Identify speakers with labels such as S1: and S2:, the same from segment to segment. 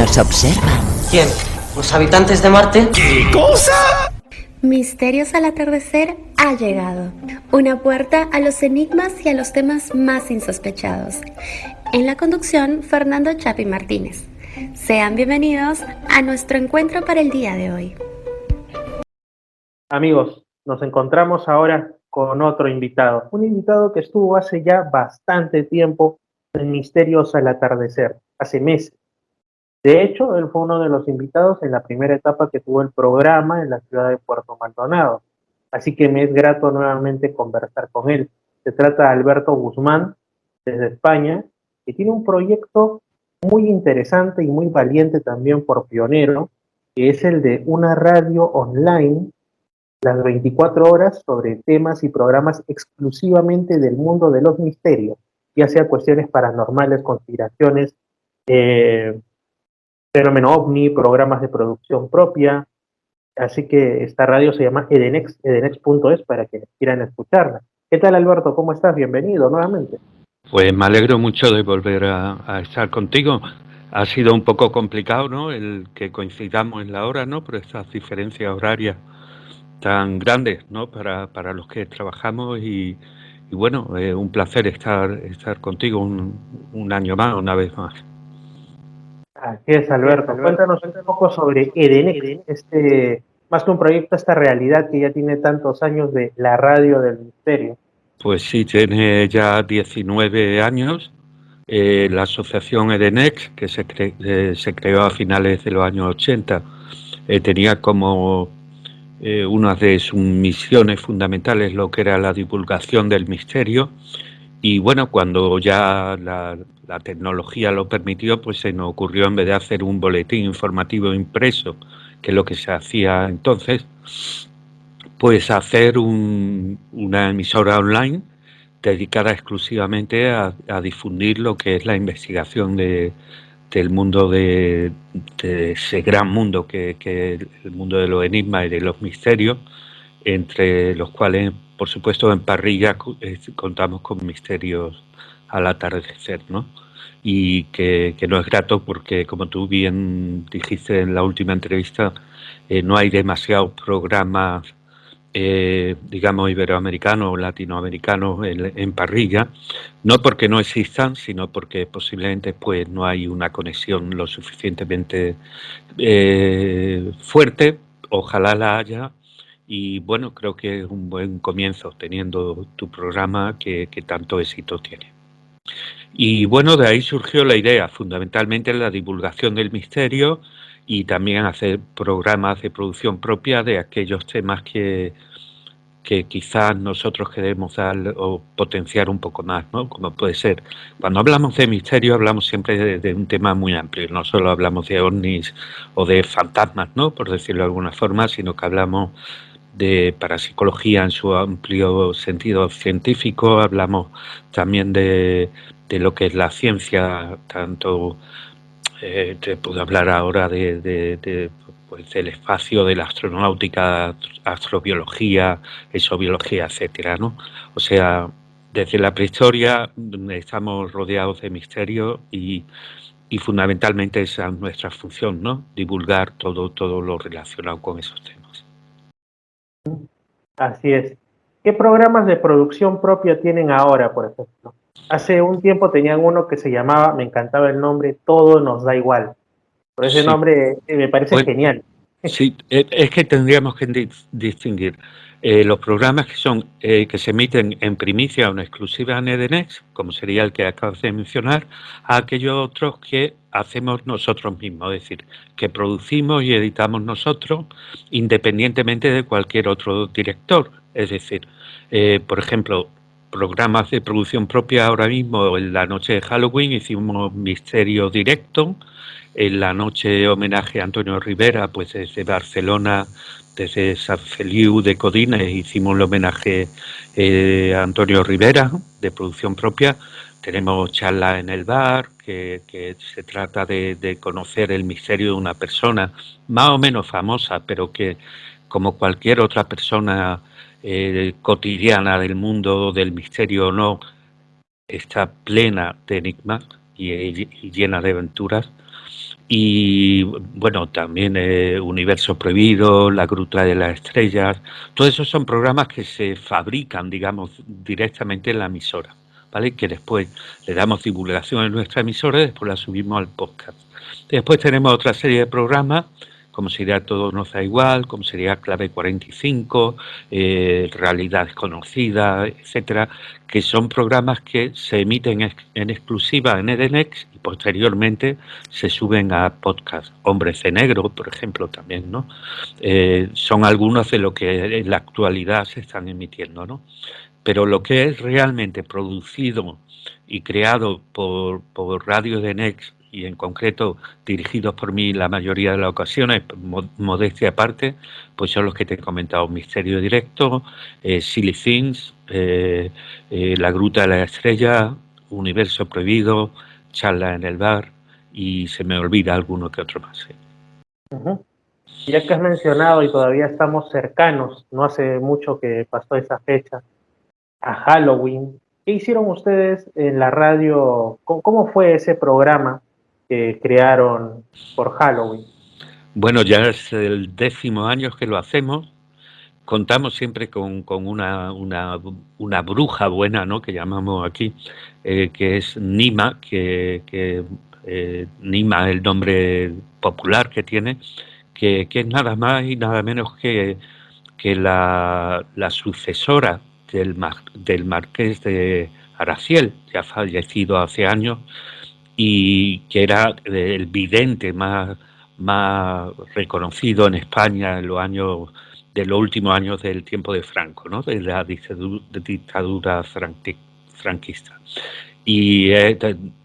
S1: Nos observan.
S2: ¿Quién? ¿Los habitantes de Marte?
S3: ¿Qué cosa?
S4: Misterios al atardecer ha llegado. Una puerta a los enigmas y a los temas más insospechados. En la conducción, Fernando Chapi Martínez. Sean bienvenidos a nuestro encuentro para el día de hoy.
S5: Amigos, nos encontramos ahora con otro invitado. Un invitado que estuvo hace ya bastante tiempo en Misterios al atardecer, hace meses. De hecho, él fue uno de los invitados en la primera etapa que tuvo el programa en la ciudad de Puerto Maldonado. Así que me es grato nuevamente conversar con él. Se trata de Alberto Guzmán, desde España, que tiene un proyecto muy interesante y muy valiente también por pionero, que es el de una radio online, las 24 horas, sobre temas y programas exclusivamente del mundo de los misterios, ya sea cuestiones paranormales, conspiraciones, fenómeno ovni, programas de producción propia. Así que esta radio se llama Edenex, edenex.es, para quienes quieran escucharla. ¿Qué tal, Alberto? ¿Cómo estás? Bienvenido nuevamente.
S6: Pues me alegro mucho de volver a estar contigo. Ha sido un poco complicado, ¿no?, el que coincidamos en la hora, ¿no?, por estas diferencias horarias tan grandes, ¿no?, para los que trabajamos y bueno, un placer estar contigo un año más, una vez más.
S5: Así es, Alberto. Cuéntanos un poco sobre Edenex, más que un proyecto, esta realidad que ya tiene tantos años de la radio del misterio.
S6: Pues sí, tiene ya 19 años. La asociación Edenex, que se creó a finales de los años 80, tenía como una de sus misiones fundamentales lo que era la divulgación del misterio. Y bueno, cuando ya la tecnología lo permitió, pues se nos ocurrió, en vez de hacer un boletín informativo impreso, que es lo que se hacía entonces, pues hacer una emisora online dedicada exclusivamente a difundir lo que es la investigación del mundo de ese gran mundo que es el mundo de los enigmas y de los misterios, entre los cuales, por supuesto, en Parrilla contamos con Misterios al atardecer, ¿no? Y que no es grato porque, como tú bien dijiste en la última entrevista, no hay demasiados programas, digamos, iberoamericanos o latinoamericanos en Parrilla, no porque no existan, sino porque posiblemente pues no hay una conexión lo suficientemente fuerte. Ojalá la haya. Y bueno, creo que es un buen comienzo teniendo tu programa que tanto éxito tiene. Y bueno, de ahí surgió la idea, fundamentalmente la divulgación del misterio y también hacer programas de producción propia de aquellos temas que quizás nosotros queremos dar o potenciar un poco más, ¿no? Como puede ser, cuando hablamos de misterio hablamos siempre de un tema muy amplio, no solo hablamos de ovnis o de fantasmas, ¿no?, por decirlo de alguna forma, sino que hablamos de parapsicología en su amplio sentido científico, hablamos también de lo que es la ciencia, tanto te puedo hablar ahora pues, del espacio, de la astronáutica, astrobiología, exobiología, etcétera, ¿no? O sea, desde la prehistoria estamos rodeados de misterio y fundamentalmente esa es nuestra función, ¿no? Divulgar todo lo relacionado con esos temas.
S5: Así es. ¿Qué programas de producción propia tienen ahora, por ejemplo? Hace un tiempo tenían uno que se llamaba, me encantaba el nombre, Todo nos da igual. Por ese
S6: Sí.
S5: nombre me parece
S6: Bueno,
S5: genial.
S6: sí, es que tendríamos que distinguir los programas que se emiten en primicia o en exclusiva en Edenex, como sería el que acabas de mencionar, a aquellos otros que hacemos nosotros mismos, es decir, que producimos y editamos nosotros independientemente de cualquier otro director. Es decir, por ejemplo, programas de producción propia ahora mismo, en la noche de Halloween hicimos Misterio Directo. En la noche homenaje a Antonio Rivera, pues desde Barcelona, desde Sant Feliu de Codines, hicimos el homenaje a Antonio Rivera, de producción propia. Tenemos charlas en el bar, que se trata de conocer el misterio de una persona más o menos famosa, pero que, como cualquier otra persona cotidiana del mundo del misterio o no, está plena de enigmas. y llena de aventuras. Y bueno, también Universo Prohibido, La Gruta de las Estrellas, todos esos son programas que se fabrican, digamos, directamente en la emisora, ¿vale? Que después le damos divulgación en nuestra emisora y después la subimos al podcast. Después tenemos otra serie de programas, como sería Todo nos da igual, como sería Clave 45, Realidad desconocida, etcétera, que son programas que se emiten en exclusiva en Edenex y posteriormente se suben a podcast. Hombres de Negro, por ejemplo, también, ¿no? Son algunos de lo que en la actualidad se están emitiendo, ¿no? Pero lo que es realmente producido y creado por Radio Edenex y en concreto dirigidos por mí la mayoría de las ocasiones, modestia aparte, pues son los que te he comentado: Misterio Directo, Silly Things, La Gruta de la Estrella, Universo Prohibido, Charla en el Bar, y se me olvida alguno que otro más. ¿Sí?
S5: Uh-huh. Ya que has mencionado y todavía estamos cercanos, no hace mucho que pasó esa fecha, a Halloween, ¿qué hicieron ustedes en la radio? ¿Cómo fue ese programa que crearon por Halloween?
S6: Bueno, ya es el 10º año que lo hacemos. Contamos siempre con una bruja buena, ¿no?, que llamamos aquí, que es Nima, que Nima es el nombre popular que tiene, que es nada más y nada menos que la sucesora del marqués de Araciel, ya fallecido hace años, y que era el vidente más reconocido en España en de los últimos años del tiempo de Franco, ¿no?, de la dictadura franquista. Y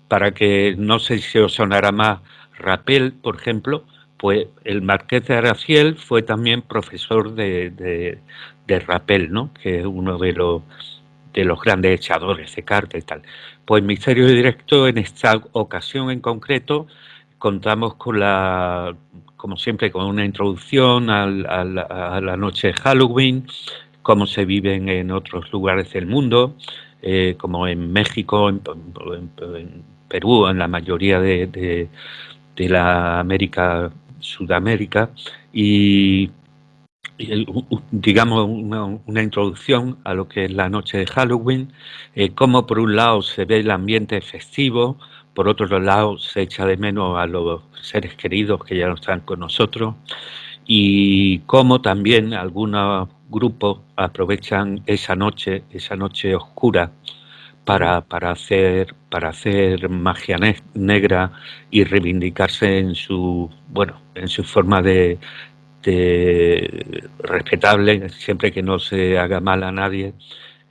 S6: para que no sé si os sonará más Rapel, por ejemplo, pues el marqués de Araciel fue también profesor de Rapel, ¿no?, que es uno de los grandes echadores de cartas y tal. Pues Misterio Directo, en esta ocasión en concreto, contamos como siempre, con una introducción a la noche de Halloween, cómo se viven en otros lugares del mundo, como en México, en Perú, en la mayoría de la Sudamérica, y digamos una introducción a lo que es la noche de Halloween, cómo por un lado se ve el ambiente festivo, por otro lado se echa de menos a los seres queridos que ya no están con nosotros, y cómo también algunos grupos aprovechan esa noche oscura para hacer magia negra y reivindicarse en su forma de respetable, siempre que no se haga mal a nadie,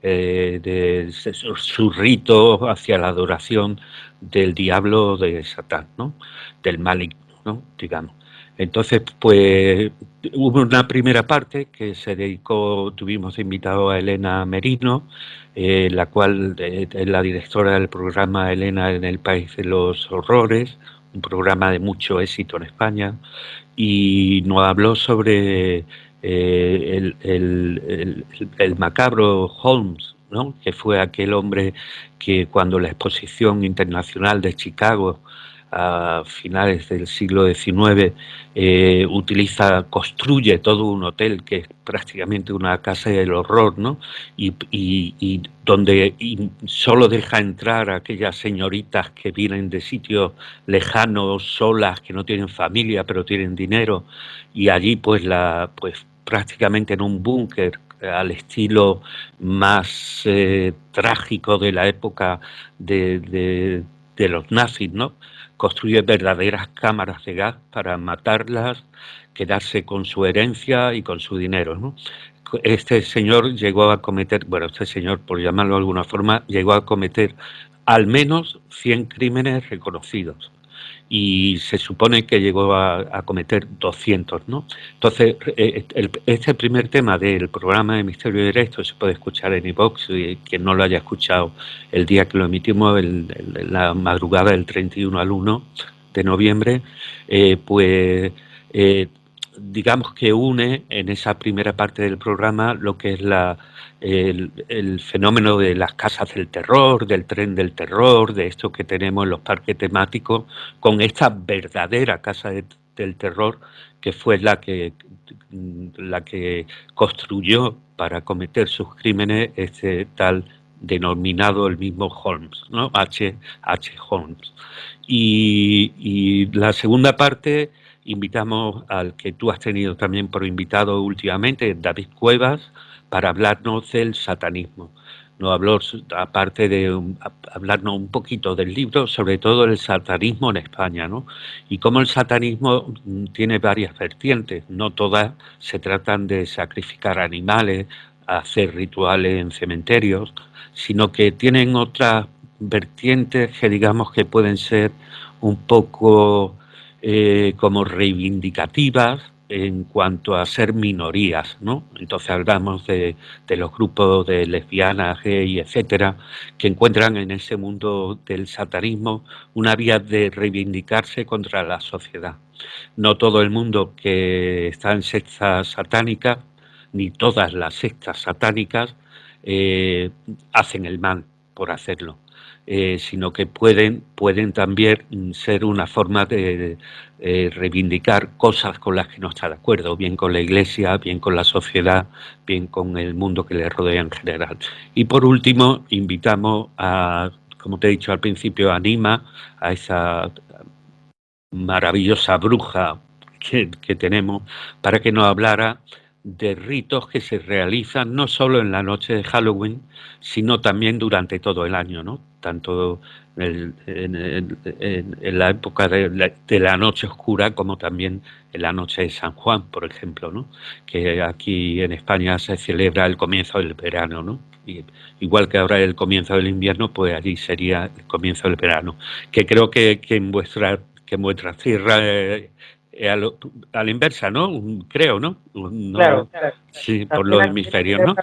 S6: de su rito hacia la adoración del diablo, de Satán, ¿no?, del maligno, ¿no?, digamos. Entonces, pues hubo una primera parte que se dedicó, tuvimos invitado a Elena Merino, la cual es la directora del programa Elena en el País de los Horrores, un programa de mucho éxito en España, y nos habló sobre el macabro Holmes, ¿no?, que fue aquel hombre que cuando la Exposición Internacional de Chicago a finales del siglo XIX construye todo un hotel que es prácticamente una casa del horror, ¿no?, y donde solo deja entrar a aquellas señoritas que vienen de sitios lejanos, solas, que no tienen familia pero tienen dinero, y allí pues prácticamente en un búnker al estilo más trágico de la época de los nazis, ¿no?, construye verdaderas cámaras de gas para matarlas, quedarse con su herencia y con su dinero, ¿no? Este señor llegó a cometer, por llamarlo de alguna forma, llegó a cometer al menos 100 crímenes reconocidos, y se supone que llegó a cometer 200, ¿no? Entonces, este primer tema del programa de Misterio Directo se puede escuchar en iVoox, y quien no lo haya escuchado el día que lo emitimos, la madrugada del 31 al 1 de noviembre, digamos que une en esa primera parte del programa lo que es el fenómeno de las casas del terror, del tren del terror, de esto que tenemos en los parques temáticos, con esta verdadera casa del terror que fue la que construyó para cometer sus crímenes este tal denominado el mismo Holmes, ¿no? H. Holmes. Y la segunda parte invitamos al que tú has tenido también por invitado últimamente, David Cuevas, para hablarnos del satanismo. Nos habló, aparte de hablarnos un poquito del libro, sobre todo el satanismo en España, ¿no? Y cómo el satanismo tiene varias vertientes. No todas se tratan de sacrificar animales, hacer rituales en cementerios, sino que tienen otras vertientes que digamos que pueden ser un poco como reivindicativas en cuanto a ser minorías, ¿no? Entonces hablamos de los grupos de lesbianas, gay, etcétera, que encuentran en ese mundo del satanismo una vía de reivindicarse contra la sociedad. No todo el mundo que está en sectas satánicas, ni todas las sectas satánicas, hacen el mal por hacerlo. Sino que pueden también ser una forma de reivindicar cosas con las que no está de acuerdo, bien con la Iglesia, bien con la sociedad, bien con el mundo que le rodea en general. Y por último, invitamos a, como te he dicho al principio, a Nima, a esa maravillosa bruja que tenemos, para que nos hablara de ritos que se realizan no solo en la noche de Halloween, sino también durante todo el año, ¿no? Tanto en la época de la noche oscura como también en la noche de San Juan, por ejemplo, ¿no? Que aquí en España se celebra el comienzo del verano, ¿no? Y, igual que ahora el comienzo del invierno, pues allí sería el comienzo del verano. Que creo que en vuestra tierra a la inversa, ¿no? Creo, ¿no?
S5: Claro.
S6: Sí, por los hemisferios, ¿no?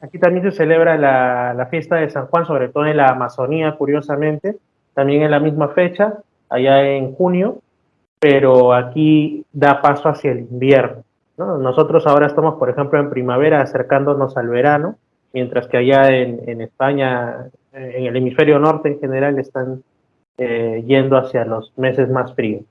S5: Aquí también se celebra la fiesta de San Juan, sobre todo en la Amazonía, curiosamente, también en la misma fecha, allá en junio, pero aquí da paso hacia el invierno, ¿no? Nosotros ahora estamos, por ejemplo, en primavera acercándonos al verano, mientras que allá en España, en el hemisferio norte en general, están yendo hacia los meses más fríos.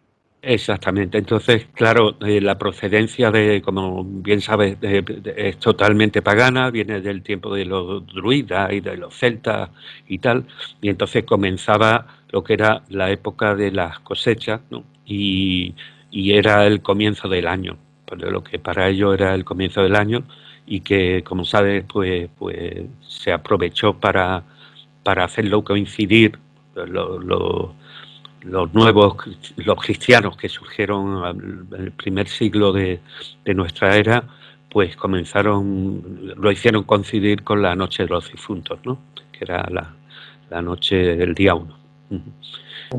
S6: Exactamente. Entonces, claro, la procedencia de, como bien sabes, es totalmente pagana, viene del tiempo de los druidas y de los celtas y tal, y entonces comenzaba lo que era la época de las cosechas, ¿no? Y era el comienzo del año, lo que para ellos era el comienzo del año y que, como sabes, pues se aprovechó para hacerlo coincidir los cristianos que surgieron en el primer siglo de nuestra era, pues lo hicieron coincidir con la noche de los difuntos, ¿no? Que era la noche del día 1.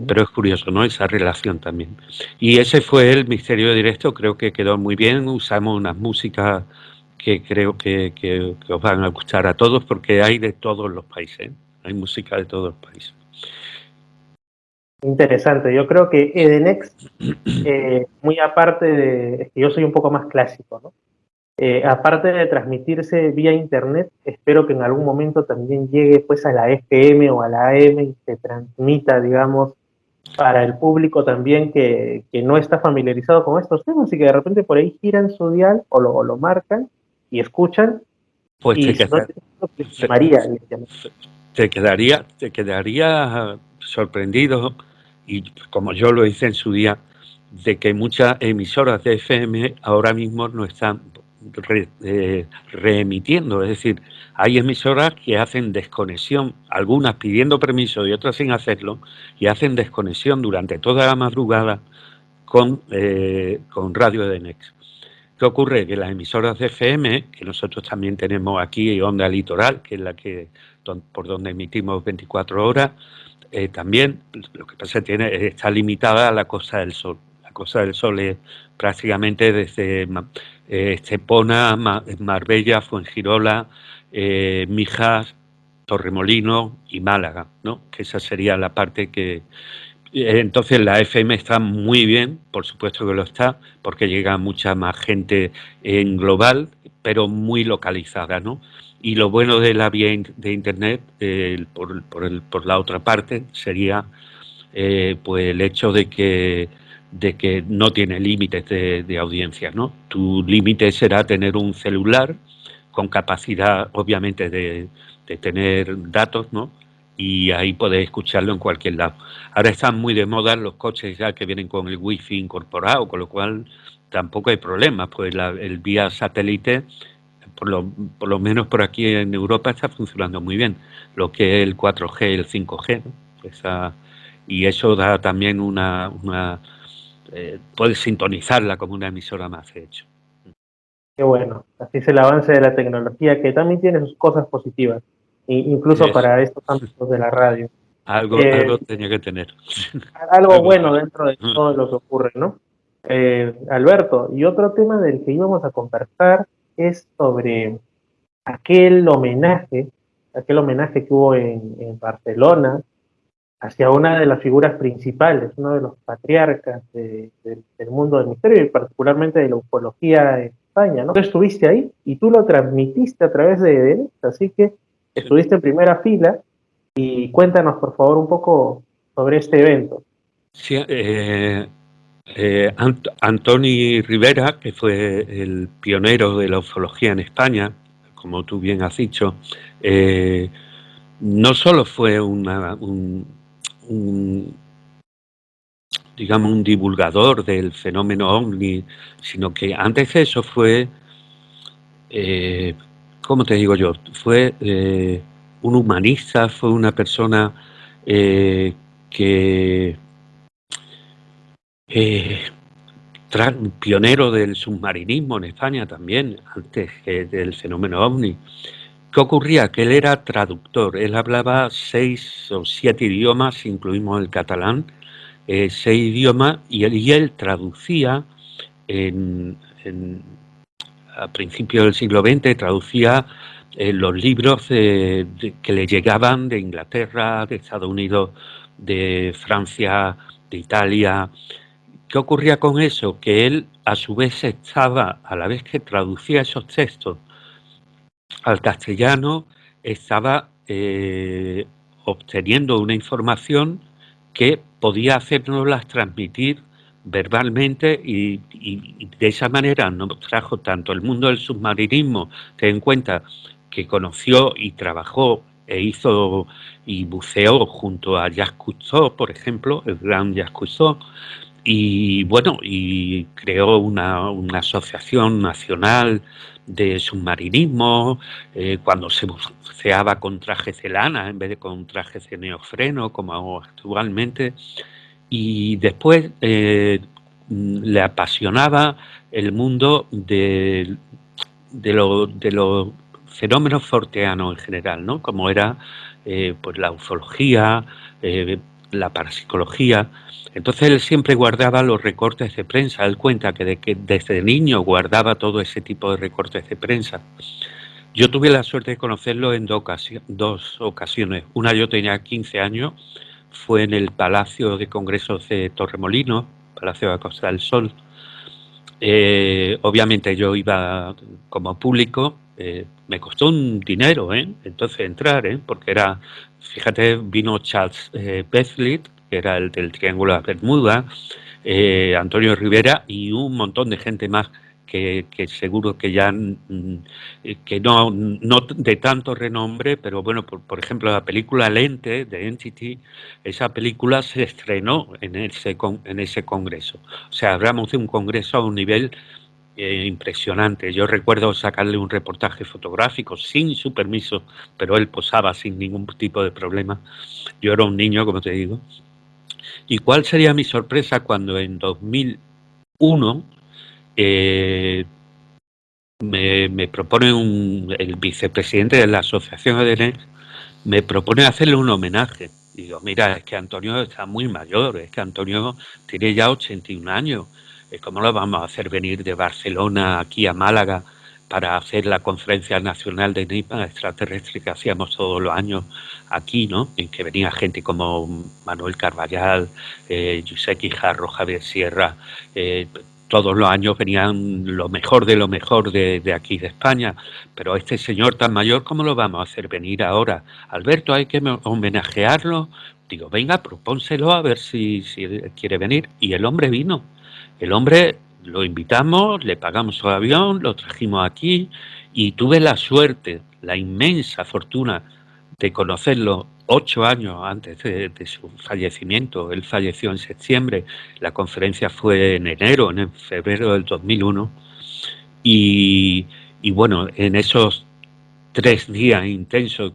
S6: Pero es curioso, ¿no? Esa relación también. Y ese fue el misterio directo, creo que quedó muy bien, usamos unas músicas que creo que os van a gustar a todos, porque hay de todos los países, ¿eh? Hay música de todos los países.
S5: Interesante, yo creo que Edenex, muy aparte es que yo soy un poco más clásico, ¿no? Aparte de transmitirse vía internet, espero que en algún momento también llegue pues a la FM o a la AM y se transmita, digamos, para el público también que no está familiarizado con estos temas y que de repente por ahí giran su dial o lo marcan y escuchan.
S6: Pues
S5: y
S6: te quedaría sorprendido, y como yo lo hice en su día, de que muchas emisoras de FM ahora mismo no están reemitiendo. Es decir, hay emisoras que hacen desconexión, algunas pidiendo permiso y otras sin hacerlo, y hacen desconexión durante toda la madrugada con Radio Edenex. ¿Qué ocurre? Que las emisoras de FM, que nosotros también tenemos aquí, Onda Litoral, que es la que por donde emitimos 24 horas, también lo que pasa es que está limitada a la Costa del Sol. La Costa del Sol es prácticamente desde Estepona, Marbella, Fuengirola, Mijas, Torremolinos y Málaga, ¿no? Que esa sería la parte que Entonces la FM está muy bien, por supuesto que lo está, porque llega mucha más gente en global, pero muy localizada, ¿no? Y lo bueno de la vía de Internet, por la otra parte, sería pues el hecho de que no tiene límites de audiencia, ¿no? Tu límite será tener un celular con capacidad, obviamente, de tener datos, ¿no? Y ahí podés escucharlo en cualquier lado. Ahora están muy de moda los coches ya que vienen con el wifi incorporado, con lo cual tampoco hay problema, pues el vía satélite, por lo menos por aquí en Europa, está funcionando muy bien, lo que es el 4G, el 5G, ¿no? Y eso da también puedes sintonizarla como una emisora más, de hecho.
S5: Qué bueno, así es el avance de la tecnología, que también tiene sus cosas positivas, incluso
S6: Eso.
S5: para estos ámbitos de la radio.
S6: Algo tenía que tener.
S5: Algo
S6: Algo
S5: bueno
S6: bueno.
S5: dentro de todo lo que ocurre, ¿no? Alberto, y otro tema del que íbamos a conversar es sobre aquel homenaje, aquel homenaje que hubo en Barcelona hacia una de las figuras principales, uno de los patriarcas del mundo del misterio y particularmente de la ufología en España, ¿no? Tú estuviste ahí y tú lo transmitiste a través de él, así que estuviste en primera fila y cuéntanos por favor un poco sobre este evento.
S6: Sí, Antoni Rivera, que fue el pionero de la ufología en España, como tú bien has dicho, no solo fue digamos, un divulgador del fenómeno ovni, sino que antes de eso fue, ¿cómo te digo yo? Fue un humanista, fue una persona que pionero del submarinismo en España también, antes que del fenómeno ovni. ¿Qué ocurría? Que él era traductor, él hablaba 6 o 7 idiomas, incluimos el catalán, 6 idiomas, y él traducía a principios del siglo XX, traducía los libros que le llegaban de Inglaterra, de Estados Unidos, de Francia, de Italia. ¿Qué ocurría con eso? Que él, a su vez, estaba, a la vez que traducía esos textos al castellano, estaba obteniendo una información que podía hacernoslas transmitir verbalmente y de esa manera nos trajo tanto el mundo del submarinismo, ten en cuenta que conoció y trabajó e hizo y buceó junto a Jacques Cousteau, por ejemplo, el gran Jacques Cousteau, y bueno, y creó una asociación nacional de submarinismo, cuando se buceaba con trajes de lana en vez de con trajes de neofreno como actualmente. Y después le apasionaba el mundo de los fenómenos forteanos en general, ¿no? Como era pues la ufología, la parapsicología. Entonces él siempre guardaba los recortes de prensa. Él cuenta que desde niño guardaba todo ese tipo de recortes de prensa. Yo tuve la suerte de conocerlo en dos ocasiones. Una, yo tenía 15 años, fue en el Palacio de Congresos de Torremolinos, Palacio de la Costa del Sol. Obviamente yo iba como público, me costó un dinero, entonces entrar, porque era, fíjate, vino Charles Bezlit, que era el del Triángulo de las Bermudas, Antonio Rivera y un montón de gente más que seguro que ya que no de tanto renombre, pero bueno, por ejemplo, la película Lente de Entity, esa película se estrenó en ese congreso. O sea, hablamos de un congreso a un nivel impresionante. Yo recuerdo sacarle un reportaje fotográfico sin su permiso, pero él posaba sin ningún tipo de problema. Yo era un niño, como te digo. ¿Y cuál sería mi sorpresa cuando en 2001 me propone el vicepresidente de la asociación EDENEX, me propone hacerle un homenaje? Digo, mira, es que Antonio está muy mayor, es que Antonio tiene ya 81 años. ¿Cómo lo vamos a hacer venir de Barcelona aquí a Málaga para hacer la conferencia nacional de enigmas extraterrestres que hacíamos todos los años aquí, ¿no? En que venía gente como Manuel Carballal, Josep Guijarro, Javier Sierra, todos los años venían lo mejor de aquí de España, pero este señor tan mayor, ¿cómo lo vamos a hacer venir ahora? Alberto, hay que homenajearlo. Digo, venga, propónselo a ver si quiere venir. Y el hombre vino. El hombre lo invitamos, le pagamos su avión, lo trajimos aquí y tuve la suerte, la inmensa fortuna de conocerlo 8 años antes de su fallecimiento. Él falleció en septiembre, la conferencia fue en enero, en febrero del 2001 y bueno, en esos 3 días intensos,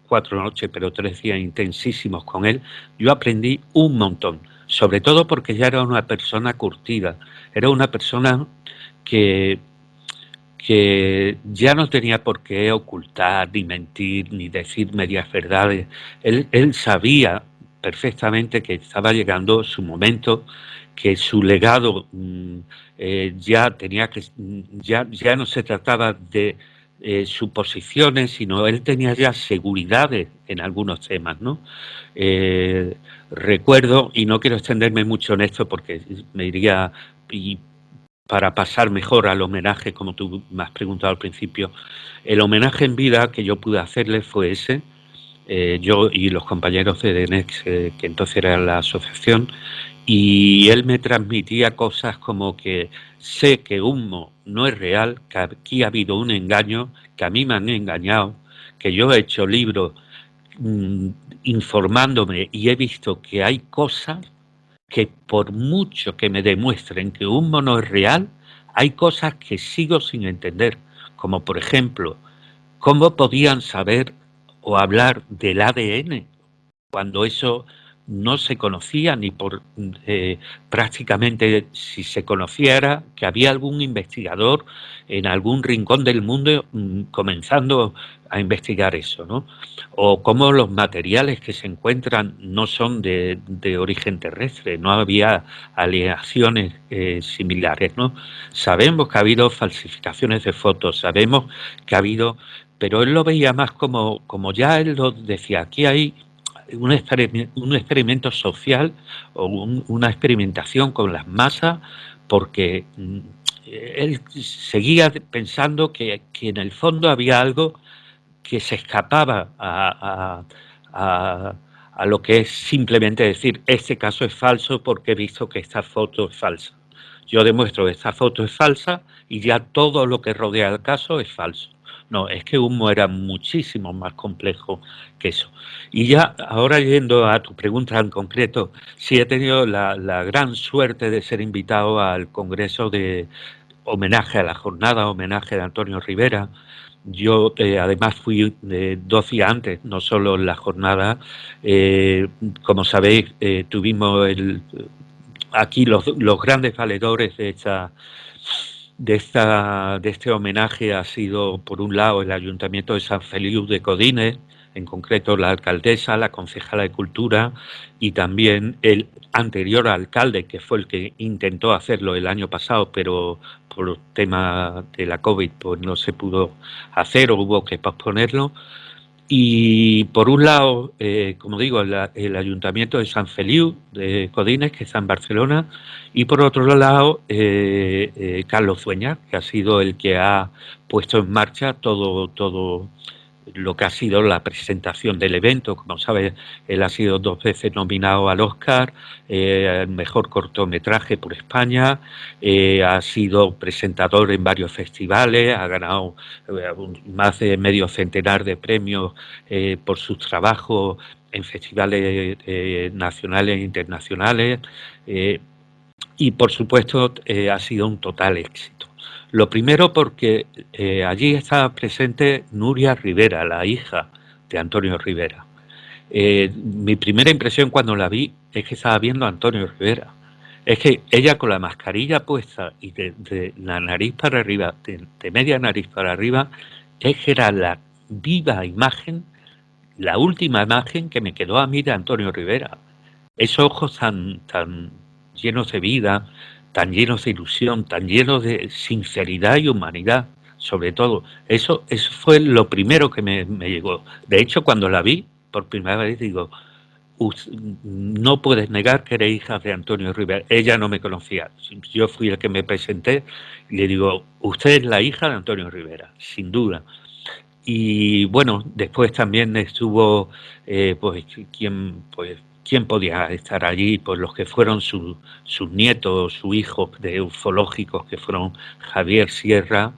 S6: 4 noches, pero 3 días intensísimos con él, yo aprendí un montón, sobre todo porque ya era una persona curtida, era una persona que ya no tenía por qué ocultar, ni mentir, ni decir medias verdades. Él sabía perfectamente que estaba llegando su momento, que su legado ya tenía que, ya no se trataba de suposiciones, sino él tenía ya seguridades en algunos temas, ¿no? Recuerdo, y no quiero extenderme mucho en esto porque me iría, y para pasar mejor al homenaje, como tú me has preguntado al principio, el homenaje en vida que yo pude hacerle fue ese. Yo y los compañeros de DENEX, que entonces era la asociación, y él me transmitía cosas como que sé que Humo no es real, que aquí ha habido un engaño, que a mí me han engañado, que yo he hecho libros informándome y he visto que hay cosas que por mucho que me demuestren que Humo no es real, hay cosas que sigo sin entender, como por ejemplo, ¿cómo podían saber o hablar del ADN cuando eso no se conocía ni por prácticamente, si se conociera, que había algún investigador en algún rincón del mundo comenzando a investigar eso, ¿no? O cómo los materiales que se encuentran no son de origen terrestre, no había aleaciones similares, ¿no? Sabemos que ha habido falsificaciones de fotos, sabemos que ha habido, pero él lo veía más como ya él lo decía, aquí hay un experimento social o una experimentación con las masas, porque él seguía pensando que en el fondo había algo que se escapaba a lo que es simplemente decir, este caso es falso porque he visto que esta foto es falsa. Yo demuestro que esta foto es falsa y ya todo lo que rodea el caso es falso. No, es que Humo era muchísimo más complejo que eso. Y ya ahora yendo a tu pregunta en concreto, sí he tenido la gran suerte de ser invitado al Congreso de homenaje a la jornada, homenaje de Antonio Rivera. Yo además fui 2 días antes, no solo en la jornada. Como sabéis, tuvimos aquí los grandes valedores de este homenaje ha sido, por un lado, el Ayuntamiento de San Feliu de Codines, en concreto la alcaldesa, la concejala de Cultura y también el anterior alcalde, que fue el que intentó hacerlo el año pasado, pero por el tema de la COVID pues no se pudo hacer o hubo que posponerlo. Y por un lado, como digo, el Ayuntamiento de San Feliu de Codines, que está en Barcelona, y por otro lado, Carlos Zueña, que ha sido el que ha puesto en marcha todo lo que ha sido la presentación del evento. Como sabes, él ha sido 2 veces nominado al Oscar, al mejor cortometraje por España, ha sido presentador en varios festivales, ha ganado más de medio centenar de premios por sus trabajos en festivales nacionales e internacionales, y por supuesto ha sido un total éxito. Lo primero porque allí estaba presente Nuria Rivera, la hija de Antonio Rivera. Mi primera impresión cuando la vi es que estaba viendo a Antonio Rivera. Es que ella con la mascarilla puesta y de la nariz para arriba, de media nariz para arriba, es que era la viva imagen, la última imagen que me quedó a mí de Antonio Rivera. Esos ojos tan llenos de vida, tan llenos de ilusión, tan llenos de sinceridad y humanidad. sobre todo. Eso fue lo primero que me llegó. De hecho, cuando la vi por primera vez, digo, no puedes negar que eres hija de Antonio Rivera. Ella no me conocía. Yo fui el que me presenté y le digo, usted es la hija de Antonio Rivera, sin duda. Y bueno, después también estuvo, ¿quién podía estar allí? Pues los que fueron sus nietos, su hijo de ufológicos, que fueron Javier Sierra,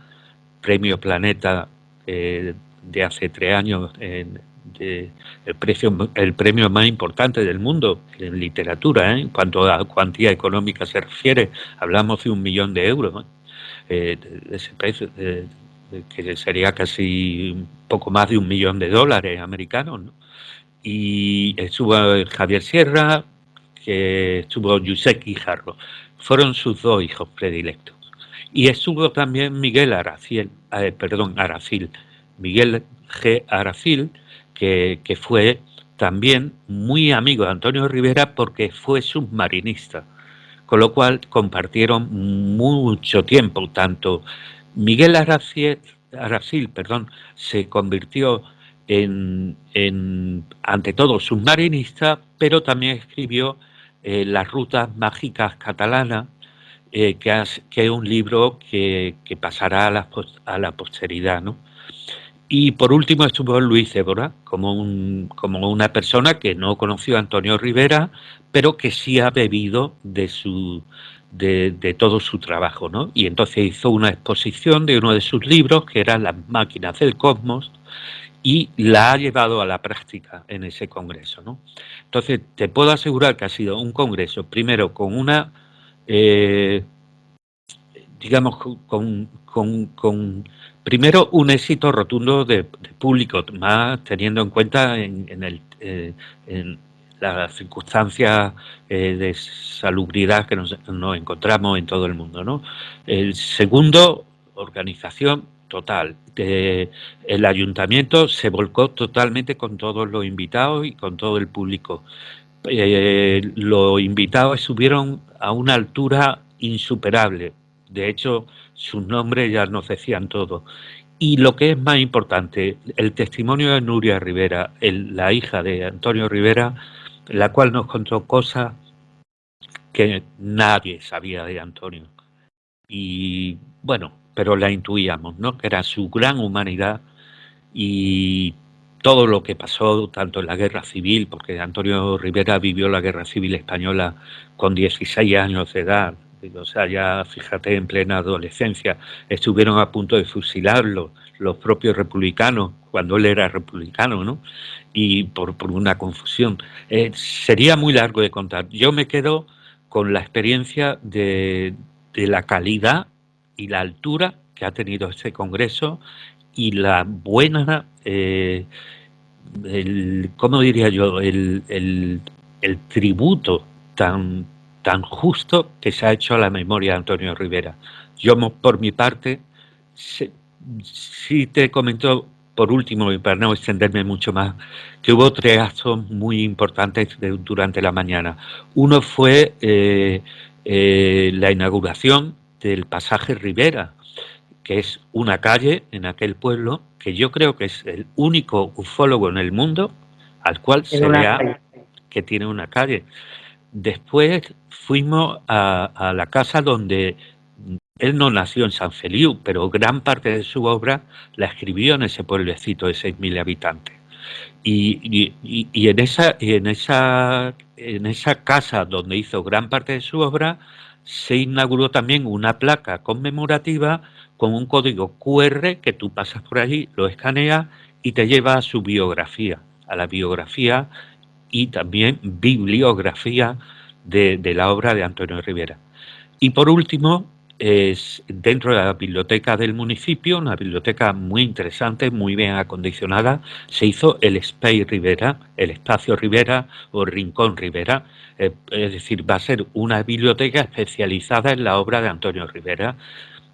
S6: Premio Planeta de hace 3 años, el premio más importante del mundo en literatura, en cuanto a cuantía económica se refiere. Hablamos de 1 millón de euros, de ese precio, que sería casi un poco más de $1 millón americanos, ¿no? Y estuvo Javier Sierra, que estuvo Josep Guijarro. Fueron sus 2 hijos predilectos. Y estuvo también Miguel Aracil, Miguel G. Aracil, que fue también muy amigo de Antonio Rivera porque fue submarinista, con lo cual compartieron mucho tiempo. Tanto Miguel Aracil, se convirtió ante todo submarinista, pero también escribió Las rutas mágicas catalanas, que es un libro que pasará a la posteridad, ¿no? Y por último estuvo Luis Évora, como una persona que no conoció a Antonio Rivera, pero que sí ha bebido de todo su trabajo, ¿no? Y entonces hizo una exposición de uno de sus libros, que era Las máquinas del cosmos, y la ha llevado a la práctica en ese congreso, ¿no? Entonces, te puedo asegurar que ha sido un congreso, primero, con una, digamos, primero un éxito rotundo de público, más teniendo en cuenta en las circunstancias de salubridad que nos encontramos en todo el mundo, ¿no? El segundo, organización total. El ayuntamiento se volcó totalmente con todos los invitados y con todo el público. Los invitados subieron a una altura insuperable. De hecho, sus nombres ya nos decían todo. Y lo que es más importante, el testimonio de Nuria Rivera, la hija de Antonio Rivera, la cual nos contó cosas que nadie sabía de Antonio. Y bueno, pero la intuíamos, ¿no? Que era su gran humanidad y todo lo que pasó, tanto en la Guerra Civil, porque Antonio Rivera vivió la Guerra Civil Española con 16 años de edad. O sea, ya fíjate, en plena adolescencia, estuvieron a punto de fusilarlo los propios republicanos, cuando él era republicano, ¿no? Y por una confusión. Sería muy largo de contar. Yo me quedo con la experiencia de la calidad y la altura que ha tenido este congreso y la buena, ¿cómo diría yo? El tributo tan justo que se ha hecho a la memoria de Antonio Rivera. Yo, por mi parte, sí te comento, por último, y para no extenderme mucho más, que hubo 3 actos muy importantes durante la mañana. Uno fue la inauguración del pasaje Rivera, que es una calle en aquel pueblo que yo creo que es el único ufólogo en el mundo al cual se vea que tiene una calle. Después fuimos a la casa donde él no nació en San Feliu, pero gran parte de su obra la escribió en ese pueblecito de 6.000 habitantes. Y en esa casa donde hizo gran parte de su obra se inauguró también una placa conmemorativa con un código QR que tú pasas por allí, lo escaneas y te lleva a su biografía, a la biografía y también bibliografía de la obra de Antonio Rivera. Y por último, dentro de la biblioteca del municipio, una biblioteca muy interesante, muy bien acondicionada, se hizo el Space Rivera, el Espacio Rivera o Rincón Rivera. Es decir, va a ser una biblioteca especializada en la obra de Antonio Rivera.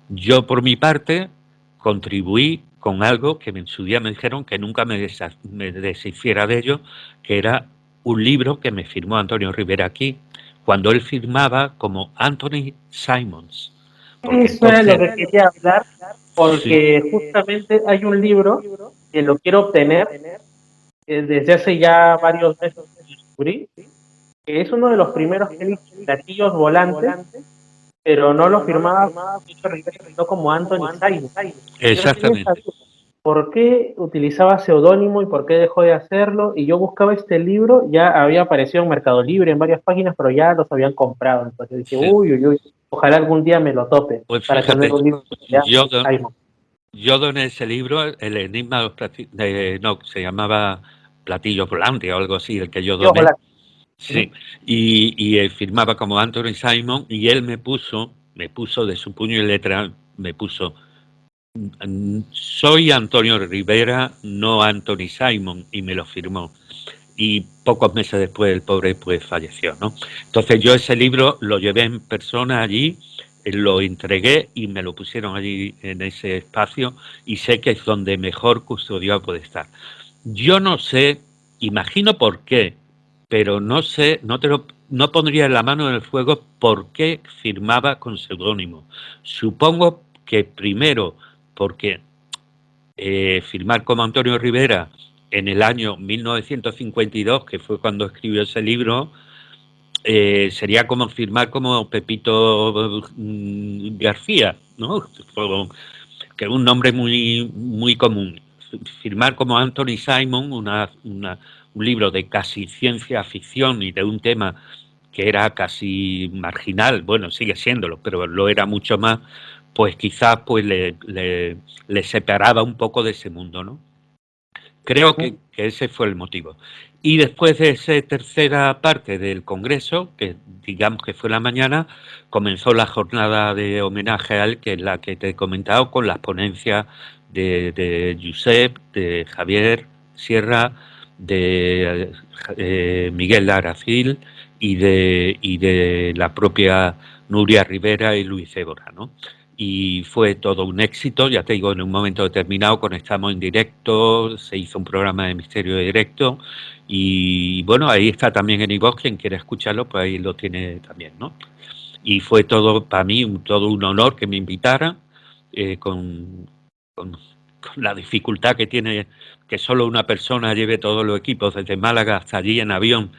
S6: Yo, por mi parte, contribuí con algo que en su día me dijeron que nunca me deshiciera de ello, que era un libro que me firmó Antonio Rivera aquí, cuando él firmaba como Anthony Simons.
S5: Eso era lo que quería hablar, porque justamente hay un libro que lo quiero obtener desde hace ya varios meses que descubrí, que es uno de los primeros que he visto, Platillos Volantes, pero no lo firmaba sino como Anthony Simon. Yo tenía esa
S6: Exactamente.
S5: duda, ¿por qué utilizaba seudónimo y por qué dejó de hacerlo? Y yo buscaba este libro, ya había aparecido en Mercado Libre en varias páginas, pero ya los habían comprado. Entonces dije,
S6: Sí.
S5: uy, uy, uy, ojalá algún día me lo tope
S6: Pues
S5: para tener
S6: fíjate,
S5: un libro de
S6: yo,
S5: Anthony Simon.
S6: yo doné ese libro, El enigma de los platillos, no, se llamaba Platillos Volantes o algo así, el que yo
S5: Sí,
S6: doné.
S5: ojalá.
S6: Sí, y él firmaba como Anthony Simon y él me puso de su puño y letra, me puso, soy Antonio Rivera, no Anthony Simon, y me lo firmó. Y pocos meses después el pobre pues falleció, ¿no? Entonces yo ese libro lo llevé en persona allí, lo entregué y me lo pusieron allí en ese espacio y sé que es donde mejor custodiado puede estar. Yo no sé, imagino por qué, pero no sé, no pondría la mano en el fuego por qué firmaba con seudónimo. Supongo que primero porque firmar como Antonio Rivera en el año 1952, que fue cuando escribió ese libro, sería como firmar como Pepito García, ¿no? Que es un nombre muy común. Firmar como Anthony Simon un libro de casi ciencia ficción y de un tema que era casi marginal, bueno, sigue siéndolo, pero lo era mucho más, pues quizás pues le separaba un poco de ese mundo, ¿no? Creo que ese fue el motivo. Y después de esa tercera parte del Congreso, que digamos que fue la mañana, comenzó la jornada de homenaje a él, que es la que te he comentado, con las ponencias de Josep, de Javier Sierra, de Miguel Aracil y de la propia Nuria Rivera y Luis Évora, ¿no? Y fue todo un éxito, ya te digo, en un momento determinado conectamos en directo, se hizo un programa de misterio directo y bueno, ahí está también en iVoox, quien quiera escucharlo, pues ahí lo tiene también, ¿no? Y fue todo para mí todo un honor que me invitaran, con, con la dificultad que tiene que solo una persona lleve todos los equipos desde Málaga hasta allí en avión,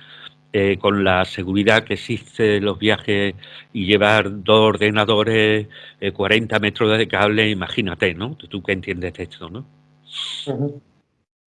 S6: con la seguridad que existe en los viajes y llevar dos ordenadores, 40 metros de cable, imagínate, ¿no? Tú que entiendes de esto, ¿no?
S5: Ujú.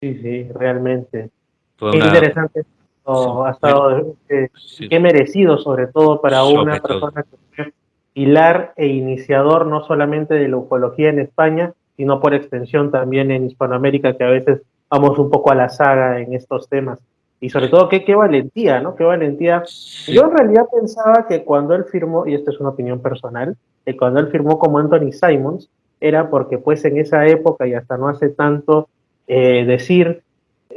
S5: Sí, sí, realmente.
S6: Fue
S5: Qué
S6: una...
S5: interesante ha
S6: Bueno,
S5: estado, y
S6: sí,
S5: qué merecido, sobre todo para
S6: sobre
S5: una
S6: todo.
S5: persona que fue pilar e iniciador no solamente de la ufología en España, sino por extensión también en Hispanoamérica, que a veces vamos un poco a la saga en estos temas. Y sobre todo, qué valentía, ¿no? Qué valentía. Yo
S6: Sí.
S5: en realidad pensaba que cuando él firmó, y esta es una opinión personal, que cuando él firmó como Anthony Simons, era porque pues en esa época y hasta no hace tanto, decir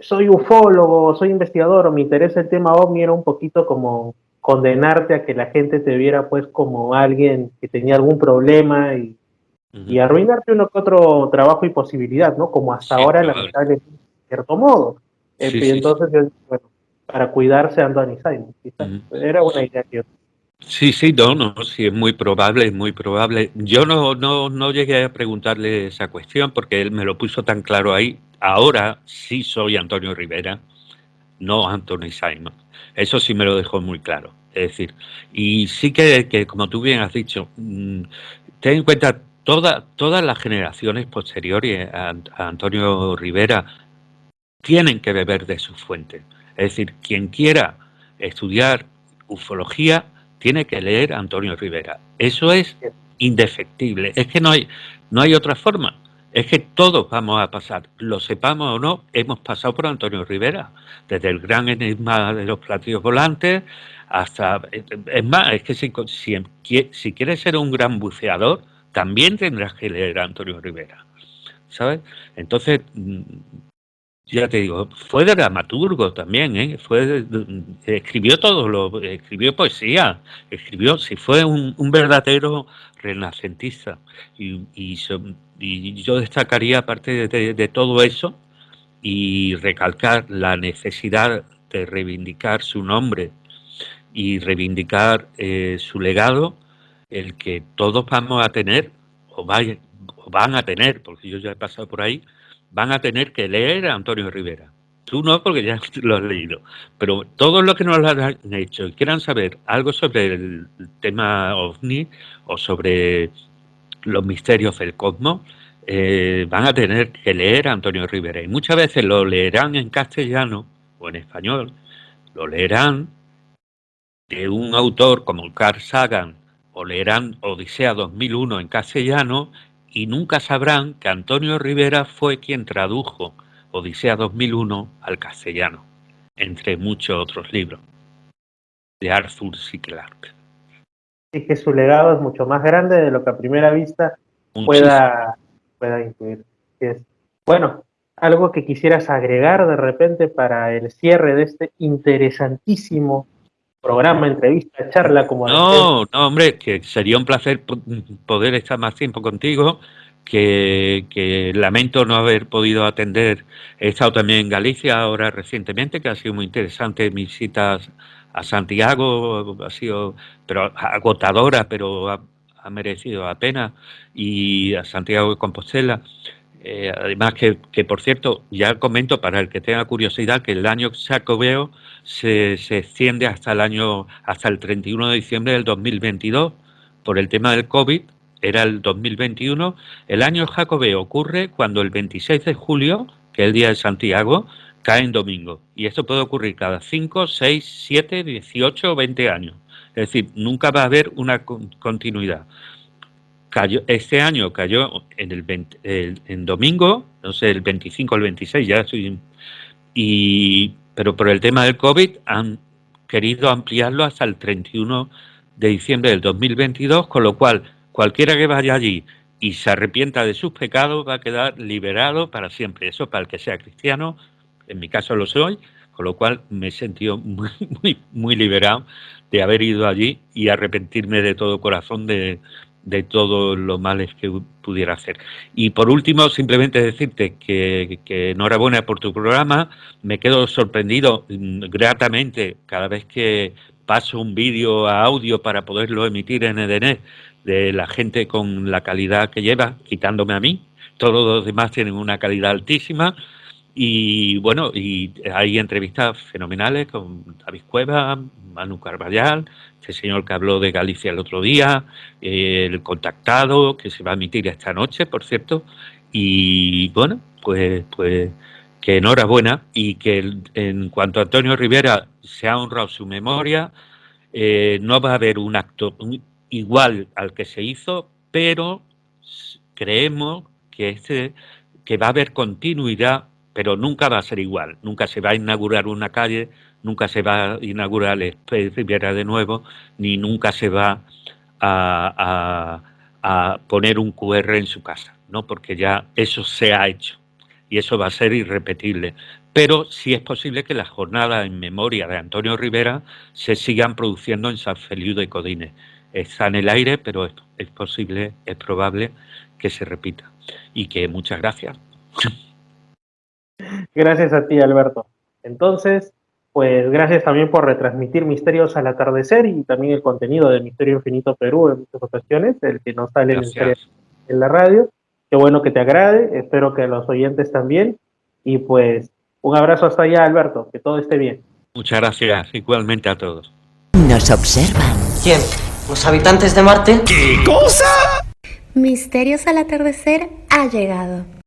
S5: soy ufólogo, soy investigador o me interesa el tema OVNI era un poquito como condenarte a que la gente te viera pues como alguien que tenía algún problema y
S6: Ujú.
S5: arruinarte uno que otro trabajo y posibilidad, ¿no? Como hasta
S6: Sí,
S5: ahora
S6: probable.
S5: lamentablemente, de cierto modo.
S6: Sí,
S5: Y
S6: sí, sí.
S5: entonces yo, bueno, para cuidarse Anthony Simon, quizás.
S6: Ujú.
S5: Era una idea que yo.
S6: Sí, sí, no, no, sí, es muy probable, es muy probable. Yo no llegué a preguntarle esa cuestión porque él me lo puso tan claro ahí. Ahora sí soy Antonio Rivera, no Anthony Simon. Eso sí me lo dejó muy claro. Es decir, y sí que como tú bien has dicho, ten en cuenta todas las generaciones posteriores a Antonio Rivera tienen que beber de su fuente. Es decir, quien quiera estudiar ufología tiene que leer a Antonio Rivera. Eso es indefectible. Es que no hay otra forma. Es que todos vamos a pasar, lo sepamos o no, hemos pasado por Antonio Rivera, desde el gran enigma de los platillos volantes hasta... Es más, es que si quieres ser un gran buceador, también tendrás que leer a Antonio Rivera, ¿sabes? Entonces, ya te digo, fue dramaturgo también, ¿eh? Escribió escribió poesía, si fue un verdadero renacentista. Y yo destacaría, aparte de todo eso, y recalcar la necesidad de reivindicar su nombre y reivindicar su legado, el que todos vamos a tener, o van a tener, porque yo ya he pasado por ahí, van a tener que leer a Antonio Rivera. Tú no, porque ya lo has leído. Pero todos los que no lo han hecho y quieran saber algo sobre el tema OVNI o sobre los misterios del cosmos, van a tener que leer a Antonio Rivera. Y muchas veces lo leerán en castellano o en español, lo leerán de un autor como Carl Sagan, o leerán Odisea 2001 en castellano, y nunca sabrán que Antonio Rivera fue quien tradujo Odisea 2001 al castellano, entre muchos otros libros, de Arthur C. Clarke.
S5: Y que su legado es mucho más grande de lo que a primera vista pueda incluir. Bueno, algo que quisieras agregar de repente para el cierre de este interesantísimo programa, entrevista, charla, como
S6: No, hombre, que sería un placer poder estar más tiempo contigo, que lamento no haber podido atender. He estado también en Galicia ahora recientemente, que ha sido muy interesante mis visitas a Santiago, ha sido pero agotadora, pero ha merecido la pena, y a Santiago de Compostela. Además que, por cierto, ya comento para el que tenga curiosidad que el año jacobeo se extiende hasta el 31 de diciembre del 2022. Por el tema del COVID, era el 2021. El año jacobeo ocurre cuando el 26 de julio, que es el día de Santiago, cae en domingo. Y esto puede ocurrir cada 5, 6, 7, 18 o 20 años. Es decir, nunca va a haber una continuidad. Este año cayó en domingo, no sé, el 25 o el 26, ya estoy. Pero por el tema del COVID han querido ampliarlo hasta el 31 de diciembre del 2022, con lo cual cualquiera que vaya allí y se arrepienta de sus pecados va a quedar liberado para siempre. Eso para el que sea cristiano, en mi caso lo soy, con lo cual me he sentido muy liberado de haber ido allí y arrepentirme de todo corazón de todos los males que pudiera hacer. Y por último, simplemente decirte que enhorabuena por tu programa. Me quedo sorprendido gratamente cada vez que paso un vídeo a audio para poderlo emitir en Edenet, de la gente con la calidad que lleva, quitándome a mí. Todos los demás tienen una calidad altísima. Y bueno, y hay entrevistas fenomenales con David Cueva, Manu Carballal, este señor que habló de Galicia el otro día, el contactado, que se va a emitir esta noche, por cierto. Y bueno, pues que enhorabuena, y que en cuanto a Antonio Rivera se ha honrado su memoria. No va a haber un acto igual al que se hizo, pero creemos que va a haber continuidad, pero nunca va a ser igual. Nunca se va a inaugurar una calle, nunca se va a inaugurar el Espejo Rivera de nuevo, ni nunca se va a poner un QR en su casa, ¿no? Porque ya eso se ha hecho y eso va a ser irrepetible. Pero sí es posible que las jornadas en memoria de Antonio Rivera se sigan produciendo en San Feliu de Codines. Está en el aire, pero es posible, es probable que se repita. Y que muchas gracias.
S5: Gracias a ti, Alberto. Entonces, pues gracias también por retransmitir Misterios al Atardecer y también el contenido de Misterio Infinito Perú en muchas ocasiones, el que no sale en la radio. Qué bueno que te agrade, espero que los oyentes también. Y pues un abrazo hasta allá, Alberto, que todo esté bien.
S6: Muchas gracias, igualmente a todos.
S1: Nos observan.
S2: ¿Quién? ¿Los habitantes de Marte?
S1: ¿Qué cosa?
S4: Misterios al Atardecer ha llegado.